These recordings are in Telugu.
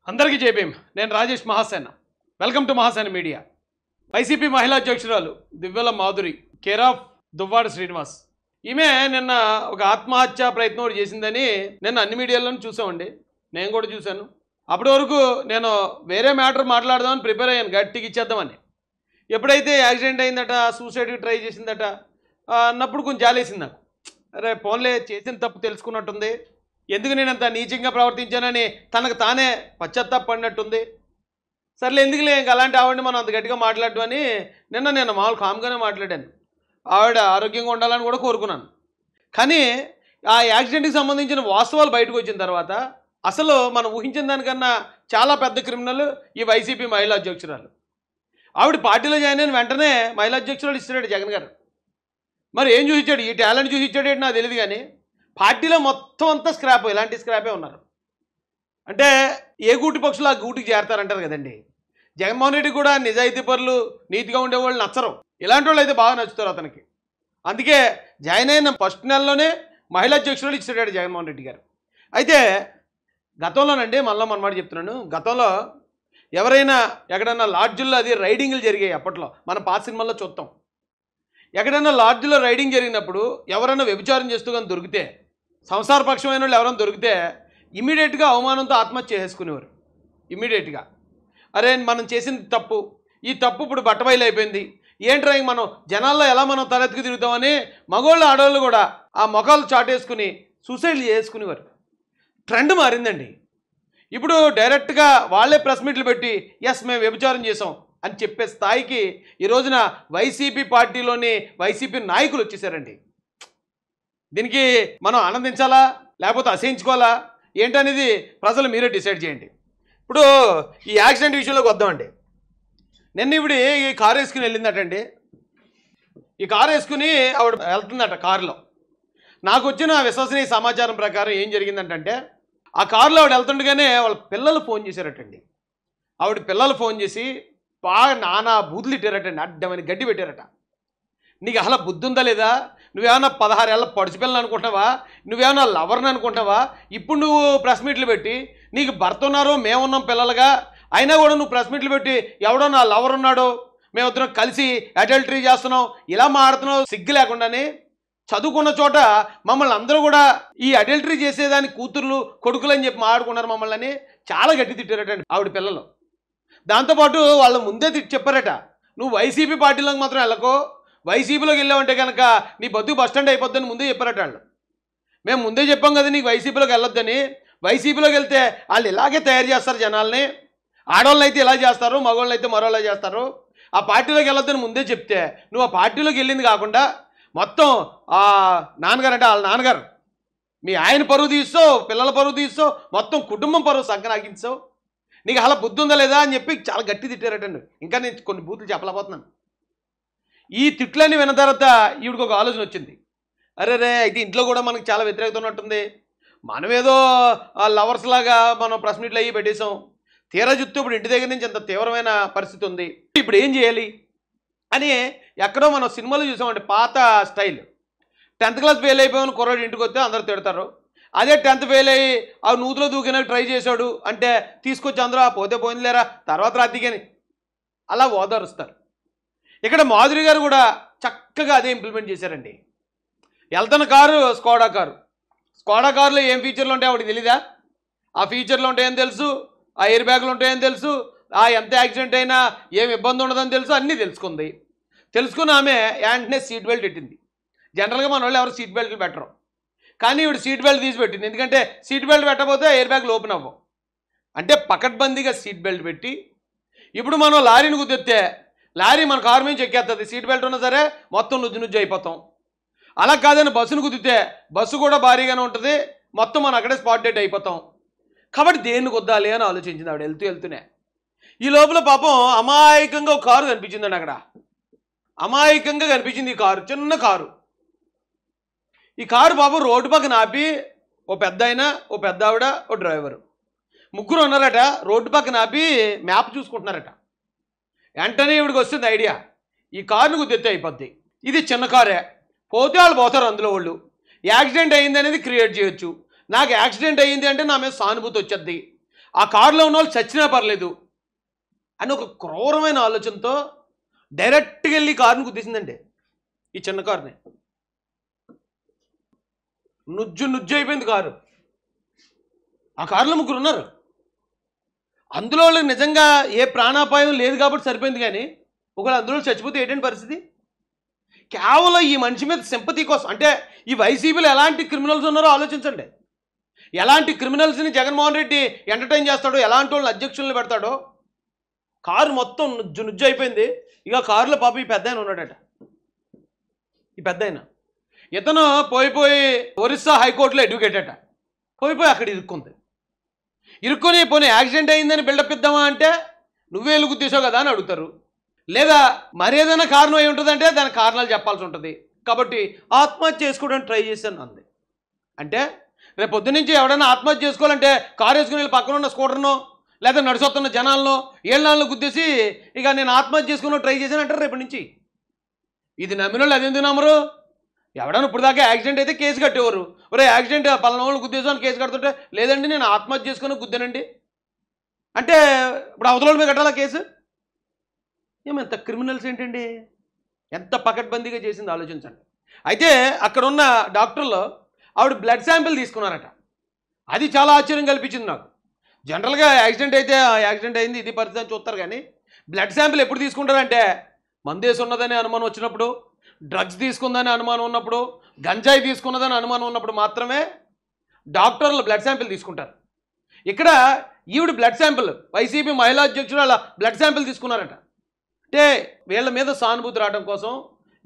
అందరికీ జై భీమ్. నేను Rajesh Mahasena. Welcome to Mahasena media. YCP మహిళా అధ్యక్షురాలు దివ్యల మాధురి కేర్ ఆఫ్ దువ్వాడ శ్రీనివాస్, ఈమె నిన్న ఒక ఆత్మహత్య ప్రయత్నం ఒకటి చేసిందని నిన్న అన్ని మీడియాలోనూ చూసామండి. నేను కూడా చూశాను. అప్పటి వరకు నేను వేరే మ్యాటర్ మాట్లాడదామని ప్రిపేర్ అయ్యాను, గట్టికి ఇచ్చేద్దామని. ఎప్పుడైతే యాక్సిడెంట్ అయిందట, సూసైడ్కి ట్రై చేసిందట అన్నప్పుడు కొంచెం జాలేసింది నాకు. అరే ఫోన్లే, చేసిన తప్పు తెలుసుకున్నట్టుంది, ఎందుకు నేను అంత నీచంగా ప్రవర్తించానని తనకు తానే పశ్చాత్తాపడినట్టుంది. సర్లే ఎందుకులే, ఇంక అలాంటి ఆవిడని మనం అంత గట్టిగా మాట్లాడడం అని నేను మామూలు కామ్గానే మాట్లాడాను. ఆవిడ ఆరోగ్యంగా ఉండాలని కూడా కోరుకున్నాను. కానీ ఆ యాక్సిడెంట్కి సంబంధించిన వాస్తవాలు బయటకు వచ్చిన తర్వాత అసలు మనం ఊహించిన దానికన్నా చాలా పెద్ద క్రిమినల్ ఈ వైసీపీ మహిళా అధ్యక్షురాలు. ఆవిడ పార్టీలో జాయిన్ అయిన వెంటనే మహిళా అధ్యక్షురాలు ఇస్తున్నాడు జగన్ గారు. మరి ఏం చూసించాడు, ఈ టాలెంట్ చూసించాడు ఏంటి నాకు తెలియదు. కానీ పార్టీలో మొత్తం అంతా స్క్రాప్, ఇలాంటి స్క్రాపే ఉన్నారు. అంటే ఏ గూటి పక్షులు ఆ గూటికి చేరతారంటారు కదండి. జగన్మోహన్ రెడ్డి కూడా నిజాయితీ పరులు, నీతిగా ఉండేవాళ్ళు నచ్చరు. ఇలాంటి వాళ్ళు అయితే బాగా నచ్చుతారు అతనికి. అందుకే జాయిన్ అయిన ఫస్ట్ నెలలోనే మహిళా అధ్యక్షురాలు ఇచ్చాడు జగన్మోహన్ రెడ్డి గారు. అయితే గతంలోనండి, మళ్ళీ మనమాట చెప్తున్నాను, గతంలో ఎవరైనా ఎక్కడన్నా లాడ్జుల్లో అది రైడింగ్లు జరిగాయి అప్పట్లో, మన పాత సినిమాల్లో చూస్తాం. ఎక్కడైనా లాడ్జ్లో రైడింగ్ జరిగినప్పుడు ఎవరైనా వ్యభిచారం చేస్తూ కానీ దొరికితే, సంసారపక్షమైన వాళ్ళు ఎవరైనా దొరికితే ఇమీడియట్గా అవమానంతో ఆత్మహత్య చేసుకునేవారు. ఇమీడియట్గా అరే మనం చేసిన తప్పు, ఈ తప్పు ఇప్పుడు బట్టబయలు అయిపోయింది, ఏంట్రా మనం జనాల్లో ఎలా మనం తలెత్తుకు తిరుగుతామని మగోళ్ళు ఆడవాళ్ళు కూడా ఆ మొఖాలు చాటేసుకుని సూసైడ్లు చేసుకునేవారు. ట్రెండ్ మారిందండి. ఇప్పుడు డైరెక్ట్గా వాళ్ళే ప్రెస్ మీట్లు పెట్టి ఎస్ మేము వ్యభిచారం చేసాం అని చెప్పే స్థాయికి ఈ రోజున వైసీపీ పార్టీలోని వైసీపీ నాయకులు వచ్చేసారండి. దీనికి మనం ఆనందించాలా లేకపోతే అసహించుకోవాలా ఏంటనేది ప్రజలు మీరే డిసైడ్ చేయండి. ఇప్పుడు ఈ యాక్సిడెంట్ విషయంలోకి వద్దామండి. నిన్న ఇవిడి ఈ కారు వేసుకుని వెళ్ళిందటండి. ఈ కారు వేసుకుని ఆవిడ వెళ్తుందట కారులో. నాకు వచ్చిన విశ్వసనీయ సమాచారం ప్రకారం ఏం జరిగిందంటే, ఆ కారులో ఆవిడ వెళ్తుండగానే వాళ్ళ పిల్లలు ఫోన్ చేశారటండి. ఆవిడ పిల్లలు ఫోన్ చేసి బాగా నానా బూతులు ఇట్టారటండి, అడ్డమని గడ్డి పెట్టారట. నీకు అసలు బుద్ధి ఉందా లేదా, నువ్వేమన్నా 16 ఏళ్ళ పడుచుపిల్లని అనుకుంటున్నావా, నువ్వేమన్నా లవర్ని అనుకుంటున్నావా, ఇప్పుడు నువ్వు ప్రెస్ మీట్లు పెట్టి నీకు భర్త ఉన్నారు మేమున్నాం పిల్లలుగా, అయినా కూడా నువ్వు ప్రెస్ మీట్లు పెట్టి ఎవడో నా లవర్ ఉన్నాడు, మేమిద్దరం కలిసి అడల్టరీ చేస్తున్నాం, ఇలా మాడుతున్నావు సిగ్గు లేకుండానే. చదువుకున్న చోట మమ్మల్ని అందరూ కూడా ఈ అడల్టరీ చేసేదానికి కూతుర్లు కొడుకులు అని చెప్పి మాట్లాడుకున్నారు మమ్మల్ని చాలా గట్టి తిట్టారటండి ఆవిడ పిల్లలు. దాంతోపాటు వాళ్ళ ముందే చెప్పారట, నువ్వు వైసీపీ పార్టీలోకి మాత్రం వెళ్ళకో, వైసీపీలోకి వెళ్ళావంటే కనుక నీ బతుకు బస్టాండ్ అయిపోద్దని ముందే చెప్పారట వాళ్ళు. మేము ముందే చెప్పాం కదా నీకు వైసీపీలోకి వెళ్ళొద్దని. వైసీపీలోకి వెళ్తే వాళ్ళు ఇలాగే తయారు చేస్తారు జనాల్ని, ఆడవాళ్ళని అయితే ఇలా చేస్తారు, మగవాళ్ళని అయితే మరోలా చేస్తారు. ఆ పార్టీలోకి వెళ్ళొద్దని ముందే చెప్తే నువ్వు ఆ పార్టీలోకి వెళ్ళింది కాకుండా మొత్తం ఆ నాన్నగారు అంటే వాళ్ళ నాన్నగారు మీ ఆయన పరువు తీస్తావు, పిల్లల పరువు తీస్తావు, మొత్తం కుటుంబం పరువు సంకనాగించావు. నీకు అలా బుద్ధి ఉందా లేదా అని చెప్పి చాలా గట్టి తిట్టారటండి. ఇంకా నేను కొన్ని బూతులు చెప్పలేకపోతున్నాను. ఈ తిట్లన్నీ విన్న తర్వాత ఈవిడికి ఒక ఆలోచన వచ్చింది. అరే రే అయితే ఇంట్లో కూడా మనకు చాలా వ్యతిరేకత ఉన్నట్టుంది, మనమేదో లవర్స్ లాగా మనం ప్రెస్ మీట్లు అయ్యి పెట్టేసాం, తీరా జుత్తు ఇప్పుడు ఇంటి దగ్గర నుంచి అంత తీవ్రమైన పరిస్థితి ఉంది, ఇప్పుడు ఏం చేయాలి అని ఎక్కడో మనం సినిమాలో చూసామంటే పాత స్టైల్. 10th క్లాస్ ఫెయిల్ అయిపోయామని కుర్రాడు ఇంటికి వస్తే అందరూ తిడతారు. అదే 10th ఫెయిల్ అయ్యి ఆ నూతులో దూకినాక ట్రై చేశాడు అంటే తీసుకొచ్చి అందరూ పోతే పోయిందిలేరా తర్వాత రాతికని అలా ఓదారుస్తారు. ఇక్కడ మాధురి గారు కూడా చక్కగా అదే ఇంప్లిమెంట్ చేశారండి. వెళ్తున్న కారు స్కోడా కారు. స్కోడా కారులో ఏం ఫీచర్లు ఉంటాయో ఆవిడకి తెలీదా? ఆ ఫీచర్లు ఉంటాయని తెలుసు, ఆ ఎయిర్ బ్యాగులు ఉంటాయని తెలుసు, ఆ ఎంత యాక్సిడెంట్ అయినా ఏం ఇబ్బంది ఉండదని తెలుసు, అన్నీ తెలుసుకుంది. తెలుసుకుని ఆమె వెంటనే సీట్ బెల్ట్ పెట్టింది. జనరల్గా మన వాళ్ళు ఎవరు సీట్ బెల్ట్లు పెట్టరు, కానీ ఇప్పుడు సీట్ బెల్ట్ తీసి పెట్టింది. ఎందుకంటే సీట్ బెల్ట్ పెట్టకపోతే ఎయిర్ బ్యాగ్లు ఓపెన్ అవ్వవు. అంటే పకడ్బందీగా సీట్ బెల్ట్ పెట్టి, ఇప్పుడు మనం లారీని కుదిరితే లారీ మన కారు మీద చెక్కేస్తుంది, సీట్ బెల్ట్ ఉన్నా సరే మొత్తం నుజ్జు అయిపోతాం. అలా కాదని బస్సును కుదిరితే బస్సు కూడా భారీగానే ఉంటుంది, మొత్తం మనం అక్కడే స్పాట్ డెడ్ అయిపోతాం. కాబట్టి దేన్ని కుద్దాలి అని ఆలోచించింది ఆవిడ వెళ్తూనే. ఈ లోపల పాపం అమాయకంగా ఒక కారు కనిపించిందండి. అక్కడ అమాయకంగా కనిపించింది ఈ కారు, చిన్న కారు. ఈ కారు బాబు రోడ్డు పక్కన ఆపి ఓ పెద్ద ఆయన, ఓ పెద్ద ఆవిడ, ఓ డ్రైవరు, ముగ్గురు ఉన్నారట. రోడ్డు పక్కన ఆపి మ్యాప్ చూసుకుంటున్నారట. వెంటనే ఇవిడికి వస్తుంది ఐడియా, ఈ కారును కుదిరితే అయిపోద్ది, ఇది చిన్న కారే, పోతే వాళ్ళు పోతారు అందులో వాళ్ళు, యాక్సిడెంట్ అయింది అనేది క్రియేట్ చేయొచ్చు, నాకు యాక్సిడెంట్ అయ్యింది అంటే నా మీద సానుభూతి వచ్చేది, ఆ కారులో ఉన్న వాళ్ళు చచ్చినా పర్లేదు అని ఒక క్రూరమైన ఆలోచనతో డైరెక్ట్గా వెళ్ళి కారుని గుద్దేసిందండి. ఈ చిన్న కారుని నుజ్జు అయిపోయింది కారు. ఆ కారులో ముగ్గురు ఉన్నారు. అందులో వాళ్ళకి నిజంగా ఏ ప్రాణాపాయం లేదు కాబట్టి సరిపోయింది. కానీ ఒకవేళ అందులో చచ్చిపోతే ఏంటంటే పరిస్థితి? కేవలం ఈ మనిషి మీద సింపతి కోసం. అంటే ఈ వైసీపీలో ఎలాంటి క్రిమినల్స్ ఉన్నారో ఆలోచించండి. ఎలాంటి క్రిమినల్స్ని జగన్మోహన్ రెడ్డి ఎంటర్టైన్ చేస్తాడో, ఎలాంటి వాళ్ళని అధ్యక్షులను పెడతాడో. కారు మొత్తం నుజ్జు అయిపోయింది. ఇక కారులో పాప ఈ పెద్ద ఆయన ఉన్నాడట. ఈ పెద్ద ఆయన ఇతను పోయి ఒరిస్సా హైకోర్టులో అడ్వకేట్ అట. పోయి అక్కడ ఇరుక్కొని పోనీ యాక్సిడెంట్ అయిందని బిల్డప్ ఇద్దామా అంటే నువ్వే వెళ్ళి గుద్దేశావు కదా అని అడుగుతారు. లేదా మరేదైనా కారణం అయి ఉంటుందంటే దానికి కారణాలు చెప్పాల్సి ఉంటుంది. కాబట్టి ఆత్మహత్య చేసుకోవడానికి ట్రై చేశాను అంది. అంటే రేపు పొద్దు నుంచి ఎవడైనా ఆత్మహత్య చేసుకోవాలంటే కారు వేసుకుని వెళ్ళి పక్కన ఉన్న స్కూటర్నో లేదా నడిచొస్తున్న జనాలను ఏళ్ళనాలను గుద్దేసి ఇక నేను ఆత్మహత్య చేసుకుని ట్రై చేశాను అంటారు రేపటి నుంచి. ఇది నమ్మిన వాళ్ళు అదెందుకు నమ్మరు? ఎవడన్నా ఇప్పుడు దాకా యాక్సిడెంట్ అయితే కేసు కట్టేవారు. ఒరే యాక్సిడెంట్ పలానా వాళ్ళు గుద్దేసాను కేసు కడుతుంటే లేదండి నేను ఆత్మహత్య చేసుకుని గుద్దానండి అంటే ఇప్పుడు అవతల మీద కట్టాలా కేసు? ఏమంత క్రిమినల్స్ ఏంటండి? ఎంత పకడ్బందీగా చేసింది ఆలోచించండి. అయితే అక్కడ ఉన్న డాక్టర్లు ఆవిడ బ్లడ్ శాంపిల్ తీసుకున్నారట. అది చాలా ఆశ్చర్యం కల్పించింది నాకు. జనరల్గా యాక్సిడెంట్ అయితే యాక్సిడెంట్ అయింది ఇది పరిస్థితి అని చూస్తారు. కానీ బ్లడ్ శాంపిల్ ఎప్పుడు తీసుకుంటారంటే మందేసి ఉన్నదని అనుమానం వచ్చినప్పుడు, డ్రగ్స్ తీసుకుందని అనుమానం ఉన్నప్పుడు, గంజాయి తీసుకున్నదని అనుమానం ఉన్నప్పుడు మాత్రమే డాక్టర్లు బ్లడ్ శాంపిల్ తీసుకుంటారు. ఇక్కడ ఈవిడ బ్లడ్ శాంపిల్ వైసీపీ మహిళా అధ్యక్షుడు అలా బ్లడ్ శాంపిల్ తీసుకున్నారట. అంటే వీళ్ళ మీద సానుభూతి రావడం కోసం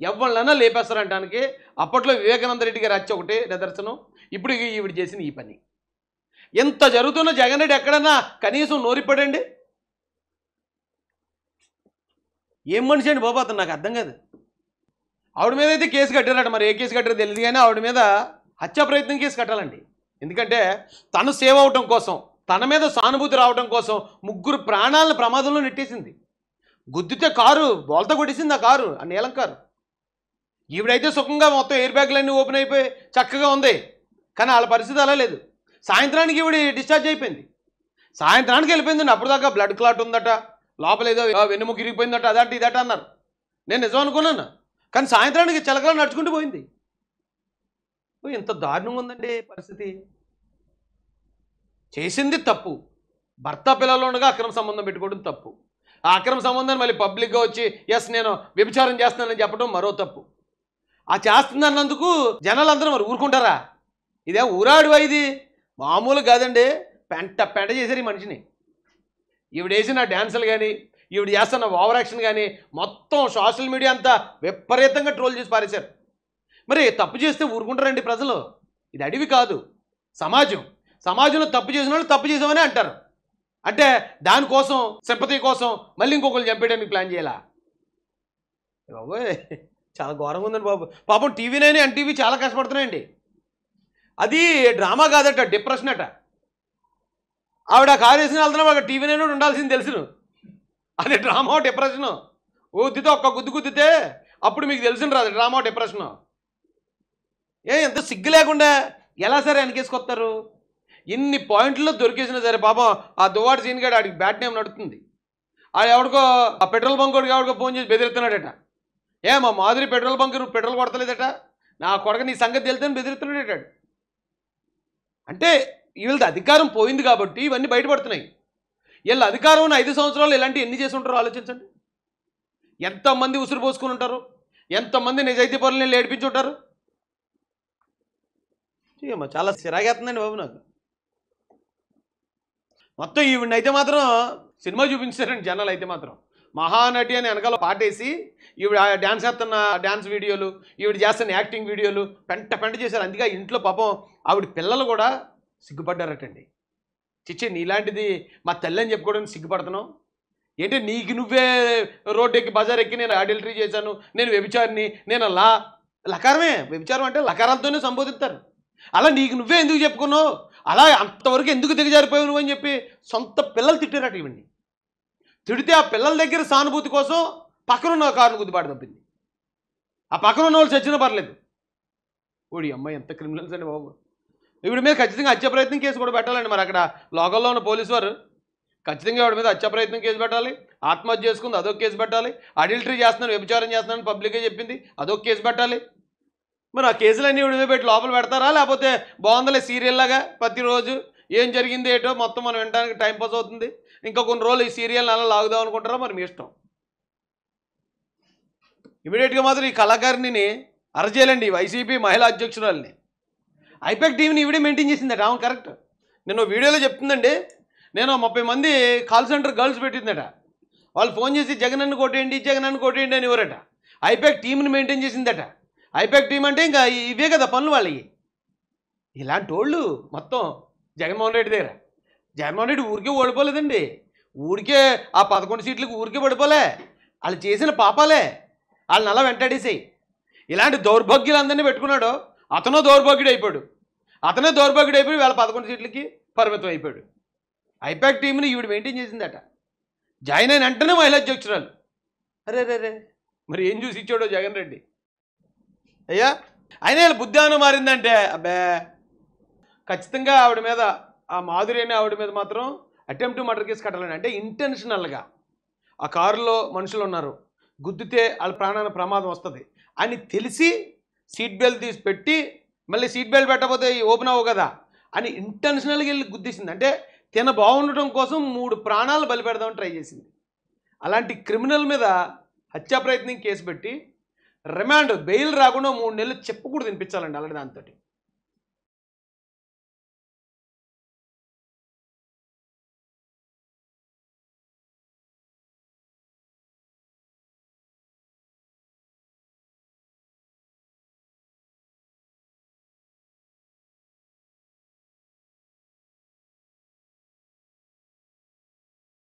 ఎవరినైనా లేపేస్తారంటానికి అప్పట్లో వివేకానంద రెడ్డి గారు వచ్చి ఒకటే నిదర్శనం. ఇప్పుడు ఈవిడ చేసిన ఈ పని. ఎంత జరుగుతున్న జగన్ రెడ్డి ఎక్కడన్నా కనీసం నోరిపడండి? ఏం మనిషి అండి బాబు అతను? నాకు అర్థం కాదు. ఆవిడ మీద అయితే కేసు కట్టారట. మరి ఏ కేసు కట్టారో తెలియదు. కానీ ఆవిడ మీద హత్యా ప్రయత్నం కేసు కట్టాలండి. ఎందుకంటే తను సేవ్ అవటం కోసం, తన మీద సానుభూతి రావడం కోసం ముగ్గురు ప్రాణాలను ప్రమాదంలో నెట్టేసింది. గుద్దితే కారు బోల్తా కొట్టేసింది. ఆ కారు ఆ నీలం కారు. ఈవిడైతే సుఖంగా మొత్తం ఎయిర్ బ్యాగ్లన్నీ ఓపెన్ అయిపోయి చక్కగా ఉంది. కానీ వాళ్ళ పరిస్థితి అలా లేదు. సాయంత్రానికి ఈవిడ డిశ్చార్జ్ అయిపోయింది. సాయంత్రానికి వెళ్ళిపోయిందండి. అప్పుడు దాకా బ్లడ్ క్లాట్ ఉందట, లోపల ఏదో వెన్నెముక ఇరిగిపోయిందట, అదట ఇదట అన్నారు. నేను నిజం అనుకున్నాను. కానీ సాయంత్రానికి చిలకలా నడుచుకుంటూ పోయింది. ఇంత దారుణంగా ఉందండి పరిస్థితి. చేసింది తప్పు. భర్త పిల్లలు ఉండగా అక్రమ సంబంధం పెట్టుకోవడం తప్పు. ఆ అక్రమ సంబంధాన్ని మళ్ళీ పబ్లిక్గా వచ్చి ఎస్ నేను వ్యభిచారం చేస్తున్నానని చెప్పడం మరో తప్పు. ఆ చేస్తుందన్నందుకు జనాలందరూ మరి ఊరుకుంటారా? ఇదే ఊరాడువా? ఇది మామూలు కాదండి. పెంట చేశారు ఈ మనిషిని. ఈవిడ వేసిన డ్యాన్సులు కానీ, ఈవిడ చేస్తున్న ఓవర్ యాక్షన్ కానీ మొత్తం సోషల్ మీడియా అంతా విపరీతంగా ట్రోల్ చేసి పారేశారు. మరి తప్పు చేస్తే ఊరుకుంటారండి ప్రజలు? ఇది అడవి కాదు, సమాజం. సమాజంలో తప్పు చేసిన వాళ్ళు తప్పు చేసామని అంటారు. అంటే దానికోసం సింపతి కోసం మళ్ళీ ఇంకొకరు చంపేయడానికి ప్లాన్ చేయాలా? బాబు చాలా ఘోరంగా ఉందండి బాబు. పాపం టీవీ నైన్ ఎన్టీవీ చాలా కష్టపడుతున్నాయండి. అది డ్రామా కాదట, డిప్రెషన్ అట. ఆవిడ కారు వేసిన వెళ్తున్నా వాళ్ళ టీవీ నైన్ ఉండాల్సింది తెలుసును. అది డ్రామా డిప్రెషను. గుద్దితే ఒక్క గుద్దితే అప్పుడు మీకు తెలిసిన రాదు డ్రామా డిప్రెషను. ఎంత సిగ్గు లేకుండా ఎలా సరే వెనకేసుకొస్తారు? ఇన్ని పాయింట్లు దొరికేసినా సరే పాపం ఆ దువ్వాడు సీన్ గాడు ఆడికి బ్యాట్ నేమ్ నడుతుంది. ఆడు ఎవడికో ఆ పెట్రోల్ బంక్ వాడికి ఎవడికో ఫోన్ చేసి బెదిరిస్తున్నాడట. మా మాధురి పెట్రోల్ బంక్ నువ్వు పెట్రోల్ కొడతలేదట, నా కొడక నీ సంగతి తెలుతుందని బెదిరిస్తున్నాడట. అంటే వీళ్ళది అధికారం పోయింది కాబట్టి ఇవన్నీ బయటపడుతున్నాయి. వీళ్ళ అధికారం ఉన్న 5 సంవత్సరాలు ఇలాంటివి ఎన్ని చేసి ఉంటారో ఆలోచించండి. ఎంతమంది ఉసురు పోసుకుని ఉంటారు, ఎంతమంది నిజాయితీ పనులు ఏడిపించి ఉంటారు. చాలా సిరాగేస్తుందండి బాబు నాకు. మొత్తం ఈవిడిని అయితే మాత్రం సినిమా చూపించారండి జనాలు. అయితే మాత్రం మహానటి అని వెనకాల పాటేసి ఈవిడ డ్యాన్స్ చేస్తున్న డ్యాన్స్ వీడియోలు, ఈవిడ చేస్తున్న యాక్టింగ్ వీడియోలు పెంట చేశారు. అందుకే ఇంట్లో పాపం ఆవిడ పిల్లలు కూడా సిగ్గుపడ్డారటండి. చిచ్చి నీలాంటిది మా తల్లి అని చెప్పుకోవడానికి సిగ్గుపడుతున్నావు ఏంటి? నీకు నువ్వే రోడ్డు ఎక్కి బజార్ ఎక్కి నేను అడల్టరీ చేశాను, నేను వ్యభిచారిని, నేను లకారమే. వ్యభిచారం అంటే లకారాలతోనే సంబోధిస్తారు. అలా నీకు నువ్వే ఎందుకు చెప్పుకున్నావు? అలా అంతవరకు ఎందుకు దిగజారిపోయావు నువ్వు అని చెప్పి సొంత పిల్లలు తిట్టారట ఇవన్నీ. తిడితే ఆ పిల్లల దగ్గర సానుభూతి కోసం పక్కనున్న కారును గుద్దిపాటు తప్పింది. ఆ పక్కన ఉన్న వాళ్ళు చచ్చినా పర్లేదు. ఓడి అమ్మాయి ఎంత క్రిమినల్స్ అండి బాబు. ఈవిడ మీద ఖచ్చితంగా హత్య ప్రయత్నం కేసు కూడా పెట్టాలండి. మరి అక్కడ లోకల్లో ఉన్న పోలీసు వారు ఖచ్చితంగా ఆవిడ మీద హత్య ప్రయత్నం కేసు పెట్టాలి. ఆత్మహత్య చేసుకుంది, అదొక కేసు పెట్టాలి. అడల్టరీ చేస్తున్నాను, వ్యభిచారం చేస్తున్నాను పబ్లిక్గా చెప్పింది, అదొక కేసు పెట్టాలి. మరి ఆ కేసులన్నీ ఈవిడ మీద పెట్టి లోపల పెడతారా, లేకపోతే బాగుందలే సీరియల్ లాగా ప్రతిరోజు ఏం జరిగింది ఏటో మొత్తం మనం వినడానికి టైంపాస్ అవుతుంది, ఇంకా కొన్ని రోజులు ఈ సీరియల్ని అలా లాగుదాం అనుకుంటారా? మరి మీ ఇష్టం. ఇమీడియట్గా మాత్రం ఈ కళాకారిణిని అరెస్ట్ చేయాలండి, వైసీపీ మహిళా అధ్యక్షురాలని. ఐపాక్ టీవీని ఈవిడే మెయింటైన్ చేసిందట. అవును, కరెక్ట్. నేను వీడియోలో చెప్తుందండి, నేను 30 మంది కాల్ సెంటర్ గర్ల్స్ పెట్టిందట. వాళ్ళు ఫోన్ చేసి జగనన్ను కొట్టేయండి, జగనన్ను కొట్టేయండి అని ఎవరట. ఐపాక్ టీంని మెయింటైన్ చేసిందట. ఐపాక్ టీం అంటే ఇంకా ఇవే కదా పనులు వాళ్ళవి. ఇలాంటి వాళ్ళు మొత్తం జగన్మోహన్ రెడ్డి దగ్గర. జగన్మోహన్ రెడ్డి ఊరికే ఓడిపోలేదండి, ఊరికే ఆ 11 సీట్లకు ఊరికే పడిపోలే. వాళ్ళు చేసిన పాపాలే వాళ్ళని అలా వెంటాడేసాయి. ఇలాంటి దౌర్భాగ్యులందరినీ పెట్టుకున్నాడు. అతను దౌర్భాగ్యుడు అయిపోయాడు. అతనే దౌర్భాగ్యుడు అయిపోయి వాళ్ళ 11 సీట్లకి పరిమితం అయిపోయాడు. ఐపాక్ టీంని ఈవిడ మెయింటైన్ చేసిందట. జాయిన్ అయిన వెంటనే మహిళా అధ్యక్షురాలు. అరే రే రే, మరి ఏం చూసి ఇచ్చాడో జగన్ రెడ్డి అయ్యా. అయినా వీళ్ళ బుద్ధి ఏమైనా మారిందంటే అబ్బే, ఖచ్చితంగా ఆవిడ మీద, ఆ మాధురి అనే ఆవిడ మీద మాత్రం అటెంప్ట్ మర్డర్ కేసు కట్టాలని. అంటే ఇంటెన్షనల్గా ఆ కారులో మనుషులు ఉన్నారు, గుద్దితే వాళ్ళ ప్రాణానికి ప్రమాదం వస్తుంది అని తెలిసి సీట్ బెల్ట్ తీసి పెట్టి, మళ్ళీ సీట్ బెల్ట్ పెట్టకపోతే ఓపెన్ అవ్వవు కదా అని ఇంటెన్షనల్గా వెళ్ళి గుద్దేసింది. అంటే తిన బాగుండటం కోసం 3 ప్రాణాలు బలి పెడదామని ట్రై చేసింది. అలాంటి క్రిమినల్ మీద హత్యా ప్రయత్నం కేసు పెట్టి రిమాండ్, బెయిల్ రాకుండా 3 నెలలు చెప్పకూడదు తినిపించాలండి అలాంటి దాంతో.